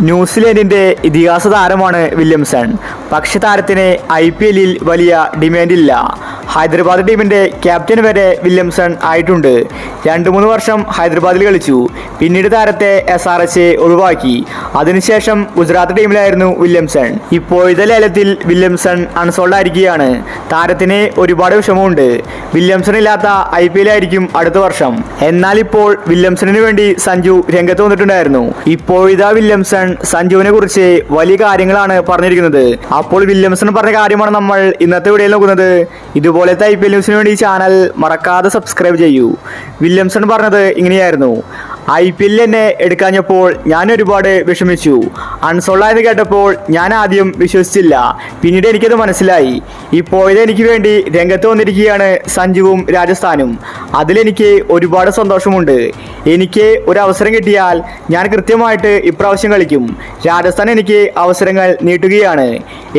ന്യൂസിലൻഡിന്റെ ഇതിഹാസ താരമാണ് വില്യംസൺ. പക്ഷെ താരത്തിന് IPL-ൽ വലിയ ഡിമാൻഡില്ല. ഹൈദരാബാദ് ടീമിന്റെ ക്യാപ്റ്റൻ വരെ വില്യംസൺ ആയിട്ടുണ്ട്. 2-3 വർഷം ഹൈദരാബാദിൽ കളിച്ചു. പിന്നീട് താരത്തെ SRH ഒഴിവാക്കി. അതിനുശേഷം ഗുജറാത്ത് ടീമിലായിരുന്നു വില്യംസൺ. ഇപ്പോഴത്തെ ലേലത്തിൽ വില്യംസൺ അൺസോൾഡ് ആയിരിക്കുകയാണ്. താരത്തിന് ഒരുപാട് വിഷമമുണ്ട്. വില്യംസൺ ഇല്ലാത്ത IPL ആയിരിക്കും അടുത്ത വർഷം. എന്നാൽ ഇപ്പോൾ വില്യംസണിന് വേണ്ടി സഞ്ജു രംഗത്ത് വന്നിട്ടുണ്ടായിരുന്നു. ഇപ്പോഴിതാ വില്യംസൺ സഞ്ജുവിനെ കുറിച്ച് വലിയ കാര്യങ്ങളാണ് പറഞ്ഞിരിക്കുന്നത്. അപ്പോൾ വില്യംസൺ പറഞ്ഞ കാര്യമാണ് നമ്മൾ ഇന്നത്തെ വീഡിയോയിൽ നോക്കുന്നത്. ഇതുപോലത്തെ IPL ന്യൂസിന് വേണ്ടി ചാനൽ മറക്കാതെ സബ്സ്ക്രൈബ് ചെയ്യൂ. വില്യംസൺ പറഞ്ഞത് ഇങ്ങനെയായിരുന്നു: IPL എന്നെ എടുക്കാഞ്ഞപ്പോൾ ഞാൻ ഒരുപാട് വിഷമിച്ചു. അൺസോൾഡ് ആയെന്ന് കേട്ടപ്പോൾ ഞാൻ ആദ്യം വിശ്വസിച്ചില്ല. പിന്നീട് എനിക്കത് മനസ്സിലായി. ഇപ്പോഴത്തെ എനിക്ക് വേണ്ടി രംഗത്ത് വന്നിരിക്കുകയാണ് സഞ്ജുവും രാജസ്ഥാനും. അതിലെനിക്ക് ഒരുപാട് സന്തോഷമുണ്ട്. എനിക്ക് ഒരു അവസരം കിട്ടിയാൽ ഞാൻ കൃത്യമായിട്ട് ഇപ്രാവശ്യം കളിക്കും. രാജസ്ഥാൻ എനിക്ക് അവസരങ്ങൾ നീട്ടുകയാണ്.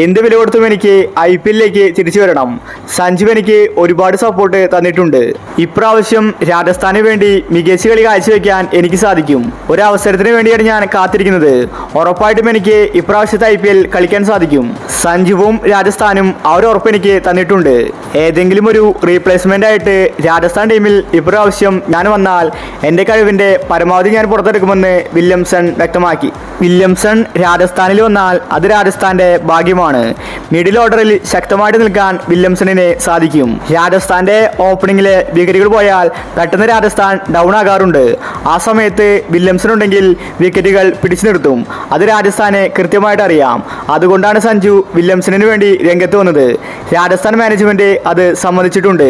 എന്ത് വില കൊടുത്തും എനിക്ക് IPL-ലേക്ക് തിരിച്ചു വരണം. സഞ്ജു എനിക്ക് ഒരുപാട് സപ്പോർട്ട് തന്നിട്ടുണ്ട്. ഇപ്രാവശ്യം രാജസ്ഥാന് വേണ്ടി മികച്ച കളി കാഴ്ചവെക്കാൻ എനിക്ക് സാധിക്കും. ഒരു അവസരത്തിന് വേണ്ടിയാണ് ഞാൻ കാത്തിരിക്കുന്നത്. ഉറപ്പായിട്ടും എനിക്ക് ഇപ്രാവശ്യത്തെ IPL കളിക്കാൻ സാധിക്കും. സഞ്ജുവും രാജസ്ഥാനും ആ ഒരു ഉറപ്പ് എനിക്ക് തന്നിട്ടുണ്ട്. ഏതെങ്കിലും ഒരു റീപ്ലേസ്മെന്റ് ആയിട്ട് രാജസ്ഥാൻ ടീമിൽ ഇപ്രാവശ്യം ഞാൻ വന്നാൽ എൻ്റെ കഴിവിൻ്റെ പരമാവധി ഞാൻ പുറത്തെടുക്കുമെന്ന് വില്യംസൺ വ്യക്തമാക്കി. വില്യംസൺ രാജസ്ഥാനിൽ വന്നാൽ അത് രാജസ്ഥാന്റെ ഭാഗ്യമാണ്. മിഡിൽ ഓർഡറിൽ ശക്തമായിട്ട് നിൽക്കാൻ വില്യംസണിന് സാധിക്കും. രാജസ്ഥാന്റെ ഓപ്പണിംഗിലെ വിക്കറ്റുകൾ പോയാൽ പെട്ടെന്ന് രാജസ്ഥാൻ ഡൗൺ ആകാറുണ്ട്. ആ സമയത്ത് വില്യംസൺ ഉണ്ടെങ്കിൽ വിക്കറ്റുകൾ പിടിച്ചു നിർത്തും. അത് രാജസ്ഥാനെ കൃത്യമായിട്ട് അറിയാം. അതുകൊണ്ടാണ് സഞ്ജു വില്യംസണിന് വേണ്ടി രംഗത്ത് വന്നത്. രാജസ്ഥാൻ മാനേജ്മെന്റ് അത് സമ്മതിച്ചിട്ടുണ്ട്.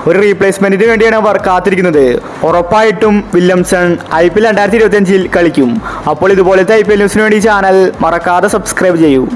ഒരു റീപ്ലേസ്മെന്റിന് വേണ്ടിയാണ് അവർ കാത്തിരിക്കുന്നത്. ഉറപ്പായിട്ടും വില്യംസൺ IPL 2025-ൽ കളിക്കും. അപ്പോൾ ഇതുപോലത്തെ IPL ന്യൂസിന് വേണ്ടി ചാനൽ മറക്കാതെ സബ്സ്ക്രൈബ് ചെയ്യൂ.